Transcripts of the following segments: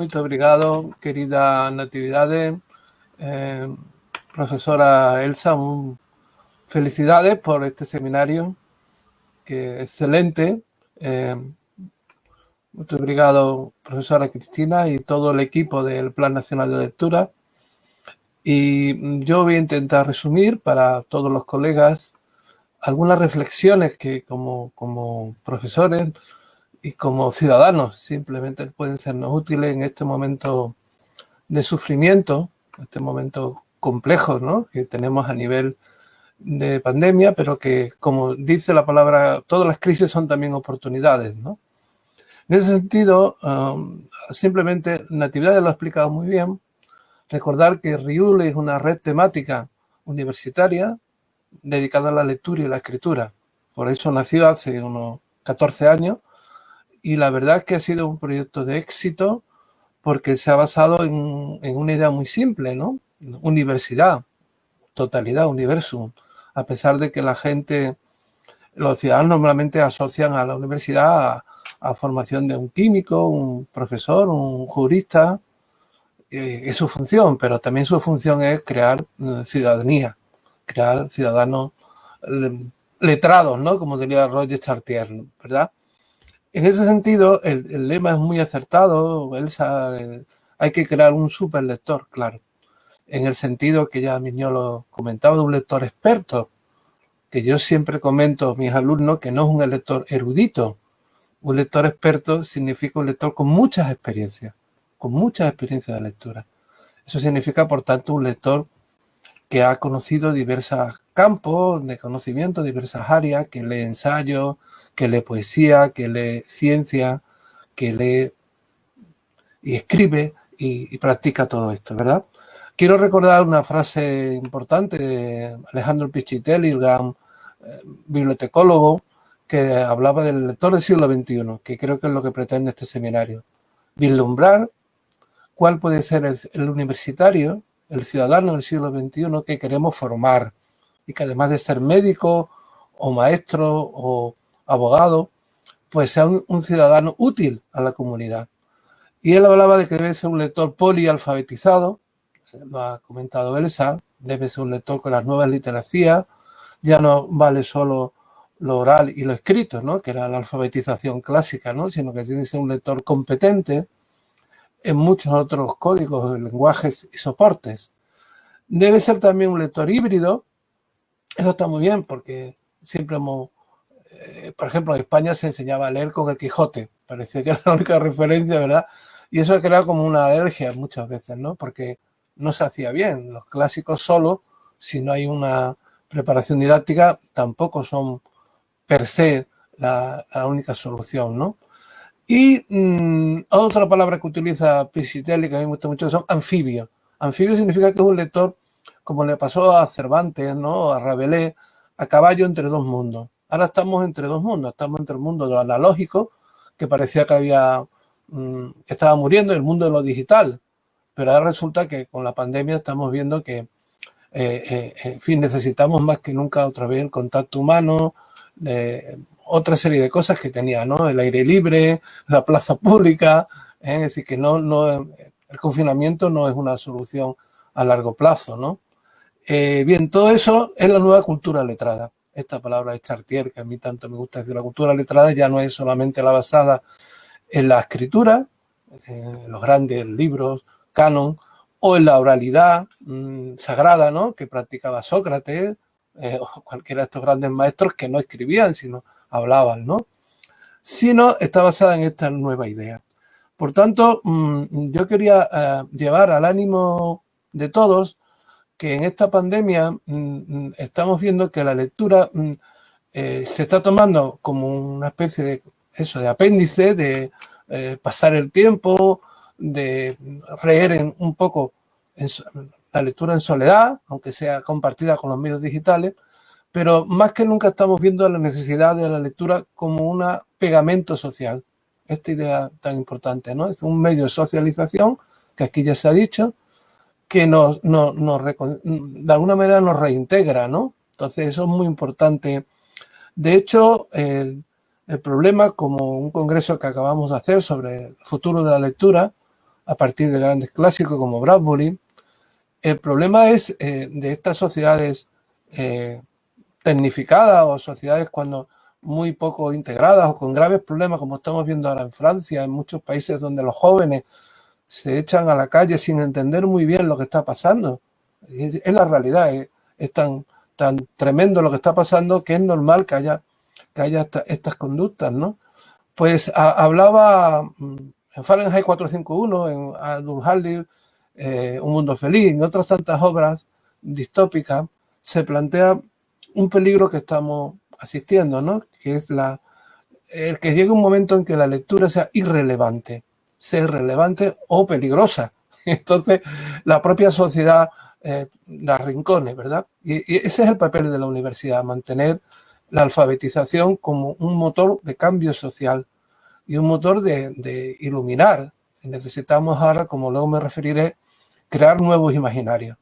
Muito obrigado, querida Natividade. Profesora Elsa, felicidades por este seminario, que é excelente. Muito obrigado, profesora Cristina, y todo el equipo del Plan Nacional de Lectura. Y yo voy a intentar resumir para todos los colegas algunas reflexiones que como profesores y como ciudadanos simplemente pueden sernos útiles en este momento de sufrimiento, este momento complejo, ¿no?, que tenemos a nivel de pandemia, pero que, como dice la palabra, todas las crisis son también oportunidades, ¿no? En ese sentido, simplemente Natividad lo ha explicado muy bien. Recordar que RIUL es una red temática universitaria dedicada a la lectura y la escritura. Por eso nació hace unos 14 años y la verdad es que ha sido un proyecto de éxito porque se ha basado en una idea muy simple, ¿no? Universidad, totalidad, universum. A pesar de que la gente, los ciudadanos normalmente asocian a la universidad a formación de un químico, un profesor, un jurista, es su función, pero también su función es crear ciudadanía, crear ciudadanos letrados, ¿no?, como diría Roger Chartier, ¿verdad? En ese sentido, el lema es muy acertado, Elsa, hay que crear un superlector, claro, en el sentido que ya Miñolo comentaba, de un lector experto, que yo siempre comento a mis alumnos que no es un lector erudito. Un lector experto significa un lector con muchas experiencias de lectura. Eso significa, por tanto, un lector que ha conocido diversos campos de conocimiento, diversas áreas, que lee ensayo, que lee poesía, que lee ciencia, que lee y escribe y practica todo esto, ¿verdad? Quiero recordar una frase importante de Alejandro Pichitelli, el gran bibliotecólogo, que hablaba del lector del siglo XXI, que creo que es lo que pretende este seminario. Vislumbrar cuál puede ser el universitario, el ciudadano del siglo XXI que queremos formar y que además de ser médico o maestro o abogado, pues sea un ciudadano útil a la comunidad. Y él hablaba de que debe ser un lector polialfabetizado, lo ha comentado Elsa, debe ser un lector con las nuevas literacias, ya no vale solo lo oral y lo escrito, ¿no?, que era la alfabetización clásica, ¿no?, sino que tiene que ser un lector competente en muchos otros códigos, lenguajes y soportes. Debe ser también un lector híbrido. Eso está muy bien porque siempre hemos, por ejemplo, en España se enseñaba a leer con el Quijote, parecía que era la única referencia, ¿verdad? Y eso ha creado como una alergia muchas veces, ¿no?, porque no se hacía bien. Los clásicos solo, si no hay una preparación didáctica, tampoco son per se la única solución, ¿no? Y otra palabra que utiliza Pichitelli, que a mí me gusta mucho, son anfibios. Anfibio significa que es un lector, como le pasó a Cervantes, ¿no?, a Rabelais, a caballo entre dos mundos. Ahora estamos entre dos mundos, estamos entre el mundo de lo analógico, que parecía que que estaba muriendo, y el mundo de lo digital. Pero ahora resulta que con la pandemia estamos viendo que, en fin, necesitamos más que nunca otra vez el contacto humano, otra serie de cosas que tenía, ¿no?, el aire libre, la plaza pública, es decir, que el confinamiento no es una solución a largo plazo, ¿no? Bien, todo eso es la nueva cultura letrada. Esta palabra de Chartier, que a mí tanto me gusta decir, la cultura letrada ya no es solamente la basada en la escritura, en los grandes libros, canon, o en la oralidad sagrada, ¿no?, que practicaba Sócrates, o cualquiera de estos grandes maestros que no escribían, sino hablaban, ¿no?, sino está basada en esta nueva idea. Por tanto, yo quería llevar al ánimo de todos que en esta pandemia estamos viendo que la lectura se está tomando como una especie de apéndice, de pasar el tiempo, de leer un poco la lectura en soledad, aunque sea compartida con los medios digitales, pero más que nunca estamos viendo la necesidad de la lectura como un pegamento social. Esta idea tan importante, ¿no? Es un medio de socialización, que aquí ya se ha dicho, que de alguna manera nos reintegra, ¿no? Entonces eso es muy importante. De hecho, el problema, como un congreso que acabamos de hacer sobre el futuro de la lectura, a partir de grandes clásicos como Bradbury. El problema es de estas sociedades tecnificadas o sociedades cuando muy poco integradas o con graves problemas, como estamos viendo ahora en Francia, en muchos países donde los jóvenes se echan a la calle sin entender muy bien lo que está pasando. Es la realidad, es tan tremendo lo que está pasando que es normal que haya estas conductas, ¿no? Pues hablaba en Fahrenheit 451, en Aldous Huxley, Un mundo feliz, en otras tantas obras distópicas, se plantea un peligro que estamos asistiendo, ¿no? Que es el que llegue un momento en que la lectura sea irrelevante o peligrosa. Entonces, la propia sociedad la arrincones, ¿verdad? Y ese es el papel de la universidad, mantener la alfabetización como un motor de cambio social y un motor de iluminar. Necesitamos ahora, como luego me referiré, crear nuevos imaginarios.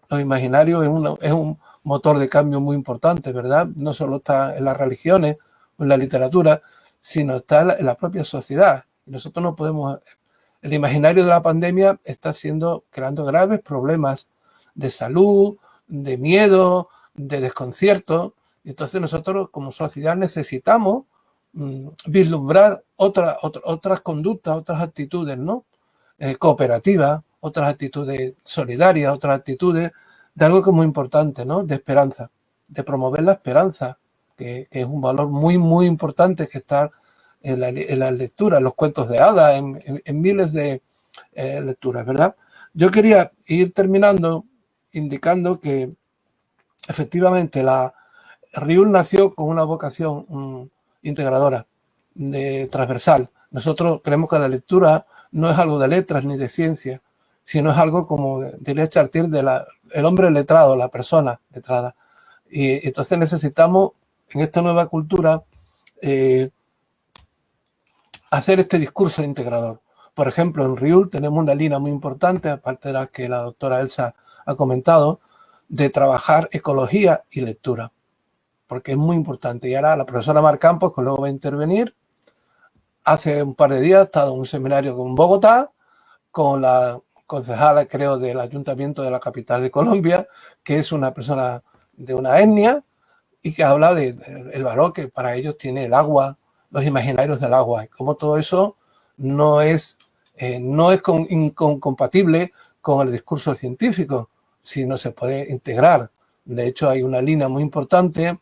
Los imaginarios es un motor de cambio muy importante, ¿verdad? No solo está en las religiones o en la literatura, sino está en la propia sociedad. Nosotros no podemos... El imaginario de la pandemia está creando graves problemas de salud, de miedo, de desconcierto. Entonces nosotros como sociedad necesitamos vislumbrar otras conductas, otras actitudes, ¿no? Cooperativas, otras actitudes solidarias, otras actitudes de algo que es muy importante, ¿no? De esperanza, de promover la esperanza, que es un valor muy, muy importante que está en la lectura, en los cuentos de hadas, en miles de lecturas, ¿verdad? Yo quería ir terminando indicando que efectivamente Riul nació con una vocación integradora, transversal. Nosotros creemos que la lectura no es algo de letras ni de ciencia, sino es algo, como diría Chartier, el hombre letrado, la persona letrada. Y entonces necesitamos, en esta nueva cultura, hacer este discurso integrador. Por ejemplo, en Riul tenemos una línea muy importante, aparte de la que la doctora Elsa ha comentado, de trabajar ecología y lectura, porque es muy importante. Y ahora la profesora Mar Campos, que luego va a intervenir, hace un par de días ha estado en un seminario en Bogotá con la concejala, creo, del Ayuntamiento de la capital de Colombia, que es una persona de una etnia y que habla del valor que para ellos tiene el agua, los imaginarios del agua, y cómo todo eso no es incompatible con el discurso científico, sino se puede integrar. De hecho, hay una línea muy importante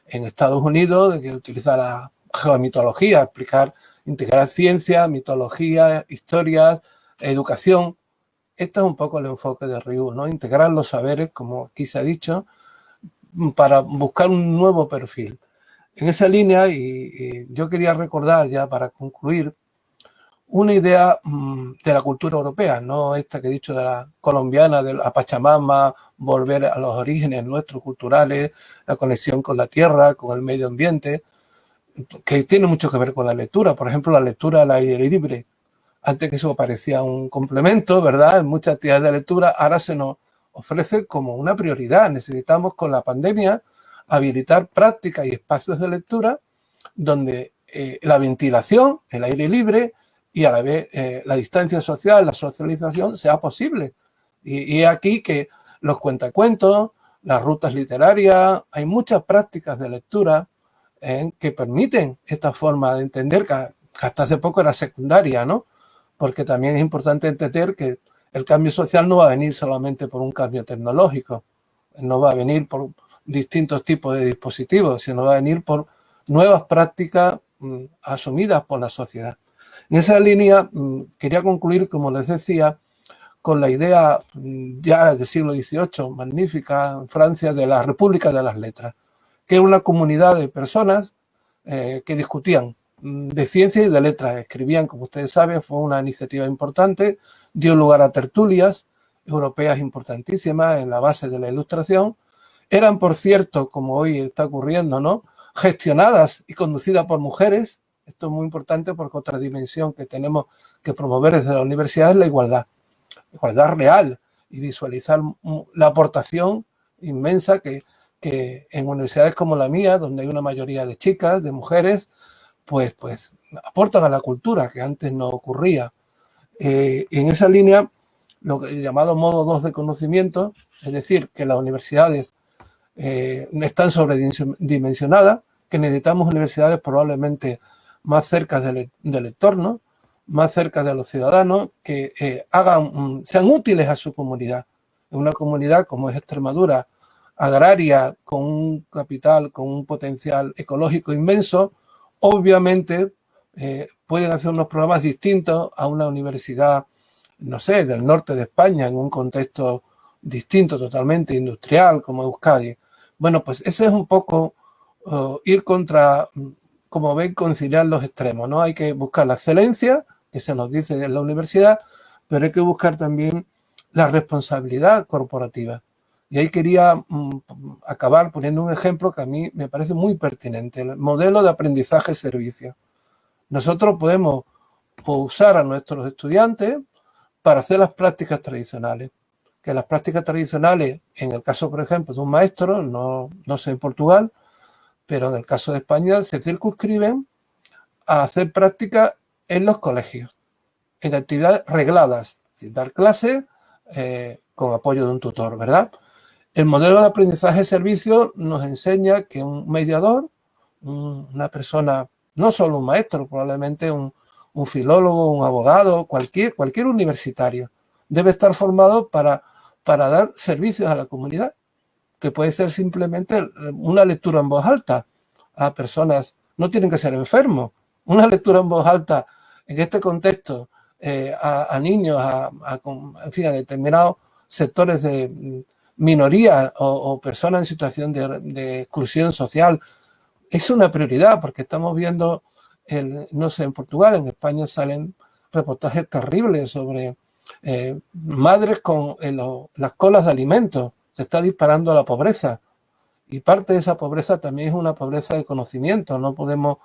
en Estados Unidos que utiliza la geomitología, integrar ciencia, mitología, historias, educación. Este es un poco el enfoque de Riul, ¿no? Integrar los saberes, como aquí se ha dicho, para buscar un nuevo perfil. En esa línea, y yo quería recordar ya para concluir, una idea de la cultura europea, no esta que he dicho de la colombiana, de la Pachamama, volver a los orígenes nuestros culturales, la conexión con la tierra, con el medio ambiente, que tiene mucho que ver con la lectura. Por ejemplo, la lectura al aire libre. Antes que eso parecía un complemento, ¿verdad? En muchas actividades de lectura, ahora se nos ofrece como una prioridad. Necesitamos con la pandemia habilitar prácticas y espacios de lectura donde la ventilación, el aire libre y a la vez la distancia social, la socialización sea posible. Y es aquí que los cuentacuentos, las rutas literarias, hay muchas prácticas de lectura que permiten esta forma de entender que hasta hace poco era secundaria, ¿no? Porque también es importante entender que el cambio social no va a venir solamente por un cambio tecnológico, no va a venir por distintos tipos de dispositivos, sino va a venir por nuevas prácticas asumidas por la sociedad. En esa línea quería concluir, como les decía, con la idea ya del siglo XVIII, magnífica, en Francia, de la República de las Letras, que era una comunidad de personas que discutían de ciencia y de letras, escribían, como ustedes saben, fue una iniciativa importante, dio lugar a tertulias europeas importantísimas en la base de la Ilustración. Eran, por cierto, como hoy está ocurriendo, ¿no?, gestionadas y conducidas por mujeres. Esto es muy importante porque otra dimensión que tenemos que promover desde la universidad es la igualdad real, y visualizar la aportación inmensa que en universidades como la mía, donde hay una mayoría de chicas, de mujeres, pues aportan a la cultura, que antes no ocurría. En esa línea, lo que llamado modo 2 de conocimiento, es decir, que las universidades están sobredimensionadas, que necesitamos universidades probablemente más cerca del entorno, más cerca de los ciudadanos, que sean útiles a su comunidad. Una comunidad como es Extremadura, agraria, con un capital, con un potencial ecológico inmenso, obviamente pueden hacer unos programas distintos a una universidad, no sé, del norte de España, en un contexto distinto, totalmente industrial, como Euskadi. Bueno, pues ese es un poco ir contra, como ven, conciliar los extremos, ¿no? Hay que buscar la excelencia, que se nos dice en la universidad, pero hay que buscar también la responsabilidad corporativa. Y ahí quería acabar poniendo un ejemplo que a mí me parece muy pertinente, el modelo de aprendizaje-servicio. Nosotros podemos usar a nuestros estudiantes para hacer las prácticas tradicionales. Que las prácticas tradicionales, en el caso, por ejemplo, de un maestro, no sé en Portugal, pero en el caso de España se circunscriben a hacer prácticas en los colegios, en actividades regladas, sin dar clases con apoyo de un tutor, ¿verdad? El modelo de aprendizaje-servicio nos enseña que un mediador, una persona, no solo un maestro, probablemente un filólogo, un abogado, cualquier universitario, debe estar formado para dar servicios a la comunidad, que puede ser simplemente una lectura en voz alta a personas, no tienen que ser enfermos, una lectura en voz alta en este contexto a niños, en fin, a determinados sectores de minoría o personas en situación de exclusión social, es una prioridad porque estamos viendo, no sé, en Portugal, en España salen reportajes terribles sobre madres con las colas de alimentos. Se está disparando la pobreza y parte de esa pobreza también es una pobreza de conocimiento. No podemos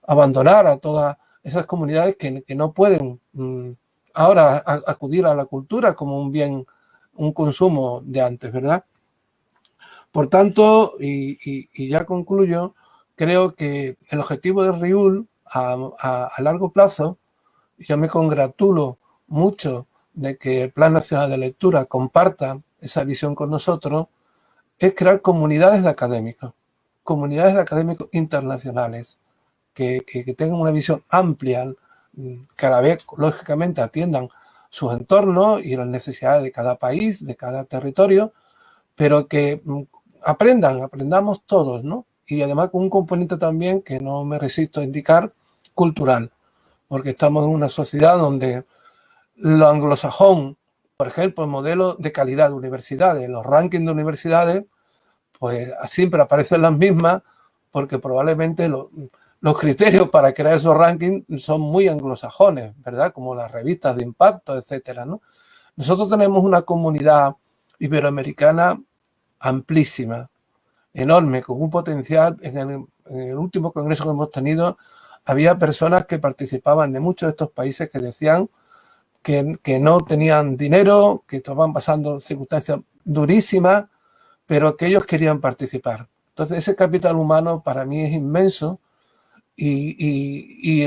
abandonar a todas esas comunidades que no pueden ahora acudir a la cultura como un bien, un consumo de antes, ¿verdad? Por tanto, y ya concluyo, creo que el objetivo de RIUL a largo plazo, yo me congratulo mucho de que el Plan Nacional de Lectura comparta esa visión con nosotros, es crear comunidades de académicos internacionales, que tengan una visión amplia, que a la vez, lógicamente, atiendan sus entornos y las necesidades de cada país, de cada territorio, pero que aprendamos todos, ¿no? Y además con un componente también que no me resisto a indicar, cultural, porque estamos en una sociedad donde lo anglosajón, por ejemplo, el modelo de calidad de universidades, los rankings de universidades, pues siempre aparecen las mismas, porque probablemente los criterios para crear esos rankings son muy anglosajones, ¿verdad? Como las revistas de impacto, etcétera, ¿no? Nosotros tenemos una comunidad iberoamericana amplísima, enorme, con un potencial. En el último congreso que hemos tenido había personas que participaban de muchos de estos países que decían que no tenían dinero, que estaban pasando circunstancias durísimas, pero que ellos querían participar. Entonces ese capital humano para mí es inmenso y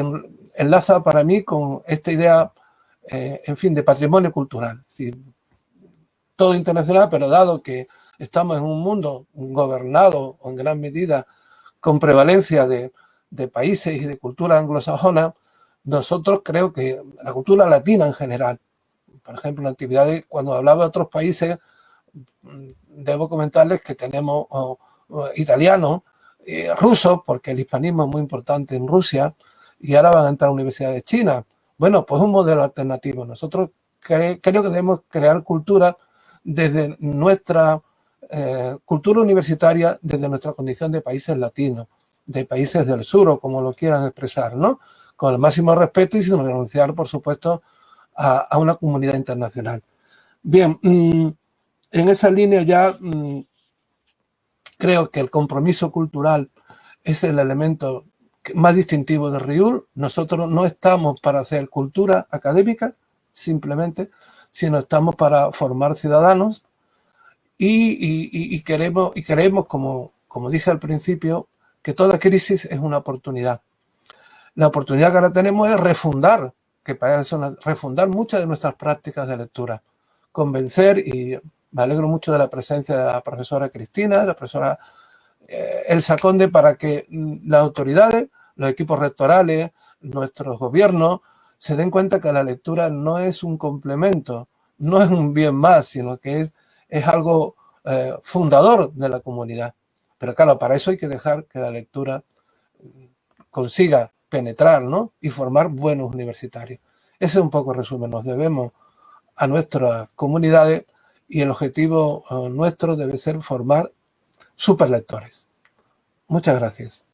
enlaza para mí con esta idea, en fin, de patrimonio cultural. Es decir, todo internacional, pero dado que estamos en un mundo gobernado en gran medida con prevalencia de países y de cultura anglosajona, nosotros creo que la cultura latina en general, por ejemplo, en actividades, cuando hablaba de otros países, debo comentarles que tenemos italianos, rusos, porque el hispanismo es muy importante en Rusia, y ahora van a entrar a universidades chinas. Bueno, pues un modelo alternativo. Nosotros creo que debemos crear cultura desde nuestra cultura universitaria, desde nuestra condición de países latinos, de países del sur, o como lo quieran expresar, ¿no? Con el máximo respeto y sin renunciar, por supuesto, a una comunidad internacional. Bien, en esa línea ya creo que el compromiso cultural es el elemento más distintivo de RIUL. Nosotros no estamos para hacer cultura académica, simplemente, sino estamos para formar ciudadanos y queremos, como dije al principio, que toda crisis es una oportunidad. La oportunidad que ahora tenemos es refundar que para eso refundar muchas de nuestras prácticas de lectura, convencer, y me alegro mucho de la presencia de la profesora Cristina, de la profesora Elsa Conde, para que las autoridades, los equipos rectorales, nuestros gobiernos, se den cuenta que la lectura no es un complemento, no es un bien más, sino que es algo fundador de la comunidad. Pero claro, para eso hay que dejar que la lectura consiga penetrar, ¿no? Y formar buenos universitarios. Ese es un poco el resumen. Nos debemos a nuestras comunidades y el objetivo nuestro debe ser formar superlectores. Muchas gracias.